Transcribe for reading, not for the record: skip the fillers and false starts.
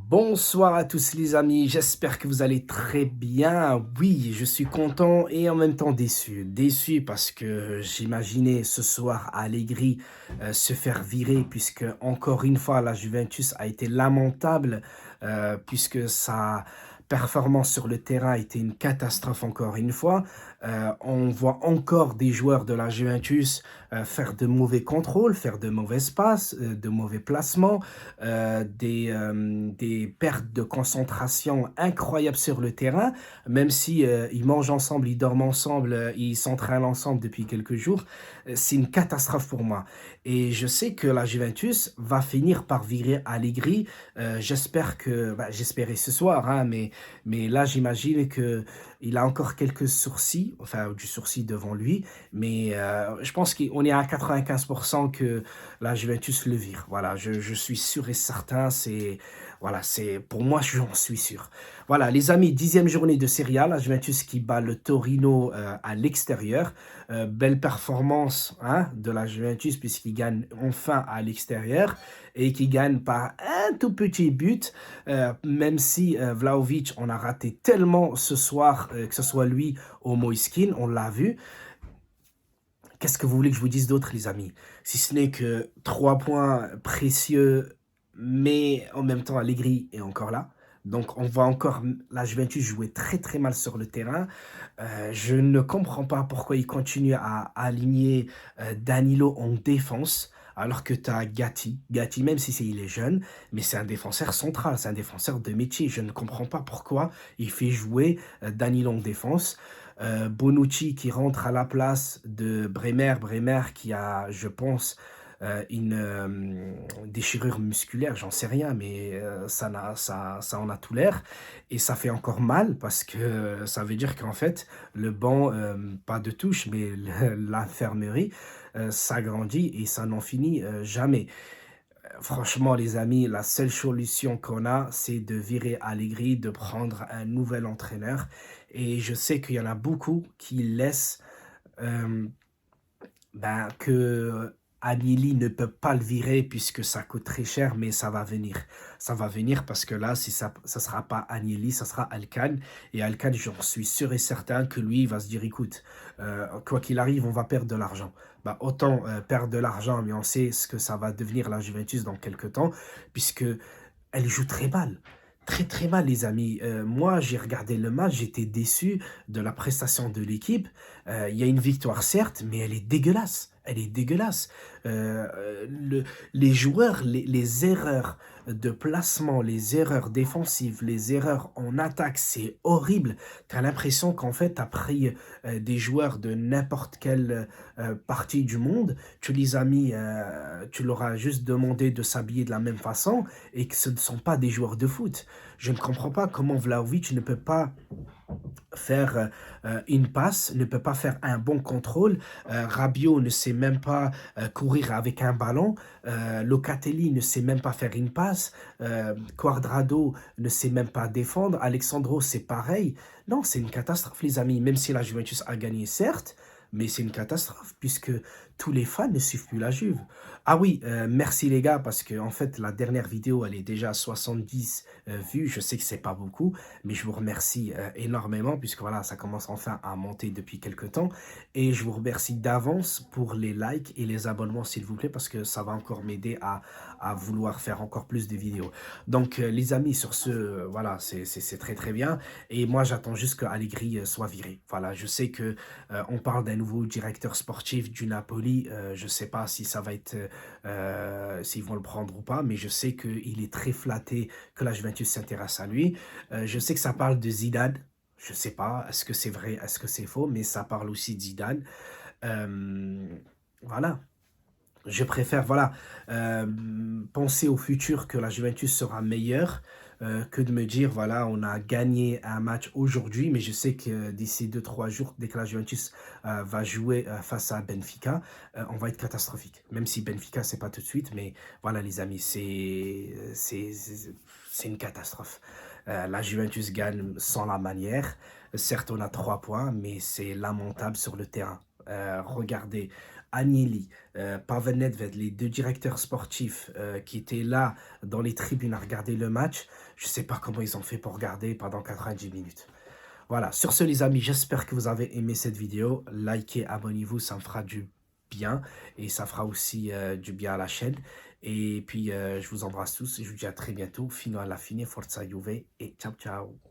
Bonsoir à tous les amis, j'espère que vous allez très bien. Oui, je suis content et en même temps déçu. Déçu parce que j'imaginais ce soir Allegri se faire virer puisque encore une fois la Juventus a été lamentable puisque sa performance sur le terrain a été une catastrophe encore une fois. On voit encore des joueurs de la Juventus faire de mauvais contrôles, faire de mauvaises passes, de mauvais placements des pertes de concentration incroyables sur le terrain, même si ils mangent ensemble, ils dorment ensemble, ils s'entraînent ensemble depuis quelques jours. C'est une catastrophe pour moi. Et je sais que la Juventus va finir par virer Allegri. J'espère que, j'espérais ce soir, hein, mais là j'imagine que il a encore quelques sourcils, enfin du sourcil devant lui, mais je pense qu'on est à 95% que la Juventus le vire. Voilà, je suis sûr et certain. Voilà, pour moi, j'en suis sûr. Voilà, les amis, 10e journée de Serie A, la Juventus qui bat le Torino à l'extérieur. Belle performance hein, de la Juventus puisqu'il gagne enfin à l'extérieur et qui gagne par un tout petit but, même si Vlahovic, on a raté tellement ce soir, que ce soit lui ou Moiskin, on l'a vu. Qu'est-ce que vous voulez que je vous dise d'autre, les amis? Si ce n'est que 3 points précieux, mais en même temps, Allegri est encore là. Donc, on voit encore la Juventus jouer très très mal sur le terrain. Je ne comprends pas pourquoi il continue à aligner Danilo en défense, alors que tu as Gatti. Gatti, même si il est jeune, mais c'est un défenseur central, c'est un défenseur de métier. Je ne comprends pas pourquoi il fait jouer Danilo en défense. Bonucci qui rentre à la place de Bremer. Bremer qui a, je pense, une déchirure musculaire, j'en sais rien, mais ça en a tout l'air. Et ça fait encore mal parce que ça veut dire qu'en fait, le banc, pas de touche, mais l'infirmerie, s'agrandit et ça n'en finit jamais. Franchement, les amis, la seule solution qu'on a, c'est de virer Allegri, de prendre un nouvel entraîneur. Et je sais qu'il y en a beaucoup qui laissent euh, que Agnelli ne peut pas le virer puisque ça coûte très cher, mais ça va venir. Ça va venir parce que là, si ça ne sera pas Agnelli, ça sera Alcan. Et Alcan, j'en suis sûr et certain que lui, il va se dire, écoute, quoi qu'il arrive, on va perdre de l'argent. Autant perdre de l'argent, mais on sait ce que ça va devenir la Juventus dans quelques temps, puisque elle joue très mal. Très très mal les amis. Moi j'ai regardé le match, j'étais déçu de la prestation de l'équipe. Il y a une victoire certes, mais elle est dégueulasse. Elle est dégueulasse. Les joueurs, les erreurs de placement, les erreurs défensives, les erreurs en attaque, c'est horrible. Tu as l'impression qu'en fait, tu as pris des joueurs de n'importe quelle partie du monde, tu les as mis, tu leur as juste demandé de s'habiller de la même façon et que ce ne sont pas des joueurs de foot. Je ne comprends pas comment Vlahovic ne peut pas faire une passe, ne peut pas faire un bon contrôle. Rabiot ne sait même pas courir avec un ballon. Locatelli ne sait même pas faire une passe. Cuadrado ne sait même pas défendre. Alexandro, c'est pareil. Non, c'est une catastrophe, les amis. Même si la Juventus a gagné, certes, mais c'est une catastrophe puisque tous les fans ne suivent plus la Juve. Ah oui, merci les gars, parce que en fait, la dernière vidéo, elle est déjà à 70 vues. Je sais que c'est pas beaucoup, mais je vous remercie énormément puisque voilà, ça commence enfin à monter depuis quelques temps. Et je vous remercie d'avance pour les likes et les abonnements, s'il vous plaît, parce que ça va encore m'aider à vouloir faire encore plus de vidéos. Donc, les amis, sur ce, voilà, c'est très très bien. Et moi, j'attends juste que Allegri soit viré. Voilà, je sais que on parle d'un nouveau directeur sportif du Napoli. Je ne sais pas si ça va être, s'ils vont le prendre ou pas, mais je sais qu'il est très flatté que la Juventus s'intéresse à lui. Je sais que ça parle de Zidane. Je ne sais pas, est-ce que c'est vrai, est-ce que c'est faux, mais ça parle aussi de Zidane. Euh, voilà. Je préfère voilà, euh, penser au futur que la Juventus sera meilleure que de me dire, voilà, on a gagné un match aujourd'hui, mais je sais que d'ici 2 3 jours, dès que la Juventus va jouer face à Benfica, on va être catastrophique. Même si Benfica, c'est pas tout de suite, mais voilà, les amis, c'est une catastrophe. La Juventus gagne sans la manière. Certes, on a 3 points, mais c'est lamentable sur le terrain. regarder Agnelli, Pavel Nedved, les 2 directeurs sportifs, qui étaient là dans les tribunes à regarder le match. Je ne sais pas comment ils ont fait pour regarder pendant 90 minutes. Voilà, sur ce les amis, j'espère que vous avez aimé cette vidéo. Likez, abonnez-vous, ça me fera du bien et ça fera aussi du bien à la chaîne. Et puis, je vous embrasse tous et je vous dis à très bientôt. Fino alla fine, forza Juve et ciao ciao.